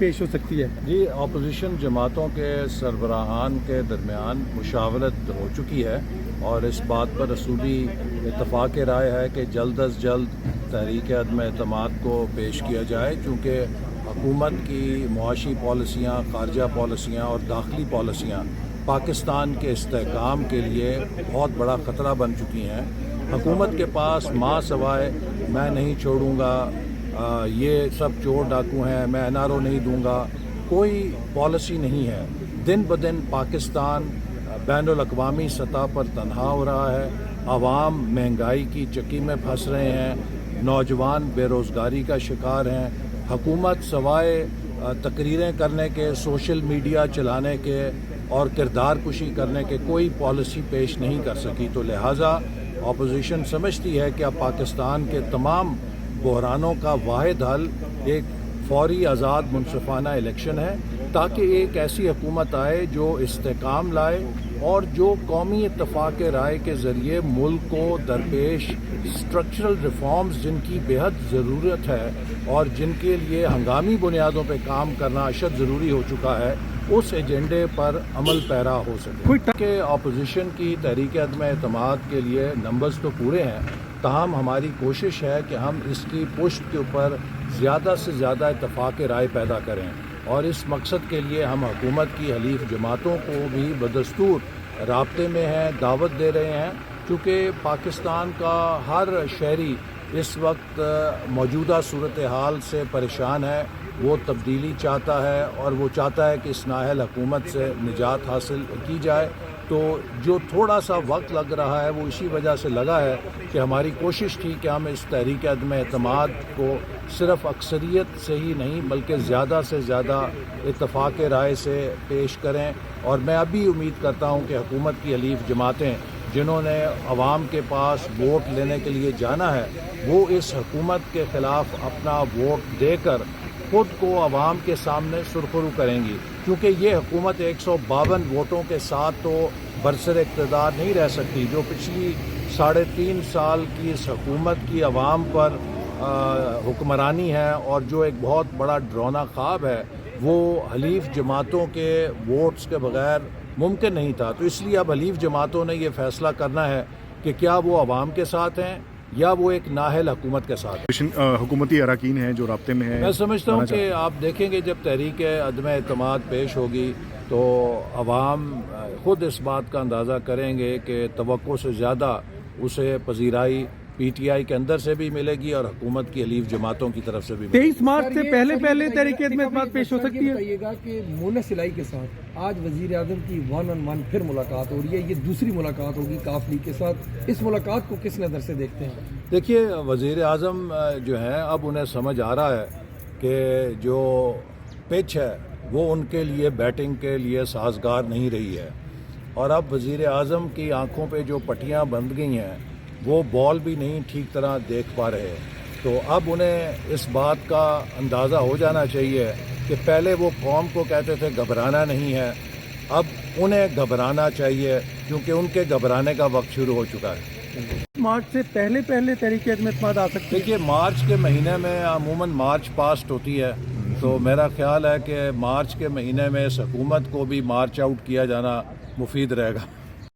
پیش ہو سکتی ہے؟ جی، اپوزیشن جماعتوں کے سربراہان کے درمیان مشاورت ہو چکی ہے اور اس بات پر اصولی اتفاق رائے ہے کہ جلد از جلد تحریک عدم اعتماد کو پیش کیا جائے، چونکہ حکومت کی معاشی پالیسیاں، خارجہ پالیسیاں اور داخلی پالیسیاں پاکستان کے استحکام کے لیے بہت بڑا خطرہ بن چکی ہیں۔ حکومت کے پاس ماں سوائے میں نہیں چھوڑوں گا، یہ سب چور ڈاکو ہیں، میں NRO نہیں دوں گا، کوئی پالیسی نہیں ہے۔ دن بدن پاکستان بین الاقوامی سطح پر تنہا ہو رہا ہے، عوام مہنگائی کی چکی میں پھنس رہے ہیں، نوجوان بے روزگاری کا شکار ہیں۔ حکومت سوائے تقریریں کرنے کے، سوشل میڈیا چلانے کے اور کردار کشی کرنے کے کوئی پالیسی پیش نہیں کر سکی، تو لہٰذا اپوزیشن سمجھتی ہے کہ اب پاکستان کے تمام بحرانوں کا واحد حل ایک فوری آزاد منصفانہ الیکشن ہے، تاکہ ایک ایسی حکومت آئے جو استحکام لائے اور جو قومی اتفاق رائے کے ذریعے ملک کو درپیش اسٹرکچرل ریفارمز جن کی بے حد ضرورت ہے اور جن کے لیے ہنگامی بنیادوں پہ کام کرنا اشد ضروری ہو چکا ہے، اس ایجنڈے پر عمل پیرا ہو سکے۔ کہ اپوزیشن کی تحریک عدم اعتماد کے لیے نمبرز تو پورے ہیں، تاہم ہماری کوشش ہے کہ ہم اس کی پشت کے اوپر زیادہ سے زیادہ اتفاق رائے پیدا کریں، اور اس مقصد کے لیے ہم حکومت کی حلیف جماعتوں کو بھی بدستور رابطے میں ہیں، دعوت دے رہے ہیں، کیونکہ پاکستان کا ہر شہری اس وقت موجودہ صورتحال سے پریشان ہے، وہ تبدیلی چاہتا ہے اور وہ چاہتا ہے کہ اس نااہل حکومت سے نجات حاصل کی جائے۔ تو جو تھوڑا سا وقت لگ رہا ہے وہ اسی وجہ سے لگا ہے کہ ہماری کوشش تھی کہ ہم اس تحریک عدم اعتماد کو صرف اکثریت سے ہی نہیں بلکہ زیادہ سے زیادہ اتفاق رائے سے پیش کریں، اور میں ابھی امید کرتا ہوں کہ حکومت کی حلیف جماعتیں جنہوں نے عوام کے پاس ووٹ لینے کے لیے جانا ہے، وہ اس حکومت کے خلاف اپنا ووٹ دے کر خود کو عوام کے سامنے سرخرو کریں گی، کیونکہ یہ حکومت 152 ووٹوں کے ساتھ تو برسر اقتدار نہیں رہ سکتی۔ جو پچھلی 3.5 سال کی اس حکومت کی عوام پر حکمرانی ہے اور جو ایک بہت بڑا ڈراؤنا خواب ہے، وہ حلیف جماعتوں کے ووٹس کے بغیر ممکن نہیں تھا۔ تو اس لیے اب حلیف جماعتوں نے یہ فیصلہ کرنا ہے کہ کیا وہ عوام کے ساتھ ہیں یا وہ ایک نااہل حکومت کے ساتھ۔ حکومتی اراکین ہیں جو رابطے میں ہیں، میں سمجھتا ہوں کہ آپ دیکھیں گے جب تحریک عدم اعتماد پیش ہوگی تو عوام خود اس بات کا اندازہ کریں گے کہ توقع سے زیادہ اسے پذیرائی PTI کے اندر سے بھی ملے گی اور حکومت کی حلیف جماعتوں کی طرف سے بھی ملے گی۔ 23 مارچ سے پہلے تحریک عدم اعتماد پیش ہو سکتی ہے؟ بتائیے گا کہ مونس الہی کے ساتھ آج وزیر اعظم کی 1 on 1 پھر ملاقات ہو رہی ہے، یہ دوسری ملاقات ہوگی کاف لیگ کے ساتھ، اس ملاقات کو کس نظر سے دیکھتے ہیں؟ دیکھیے، وزیر اعظم جو ہیں اب انہیں سمجھ آ رہا ہے کہ جو پچ ہے وہ ان کے لیے بیٹنگ کے لیے سازگار نہیں رہی ہے، اور اب وزیر اعظم کی آنکھوں پہ جو پٹیاں بندھ گئی ہیں وہ بال بھی نہیں ٹھیک طرح دیکھ پا رہے، تو اب انہیں اس بات کا اندازہ ہو جانا چاہیے کہ پہلے وہ قوم کو کہتے تھے گھبرانا نہیں ہے، اب انہیں گھبرانا چاہیے کیونکہ ان کے گھبرانے کا وقت شروع ہو چکا ہے۔ مارچ سے پہلے تحریک عدم اعتماد آ سکتی ہے؟ دیکھیے، مارچ کے مہینے میں عموماً مارچ پاسٹ ہوتی ہے، تو میرا خیال ہے کہ مارچ کے مہینے میں اس حکومت کو بھی مارچ آؤٹ کیا جانا مفید رہے گا۔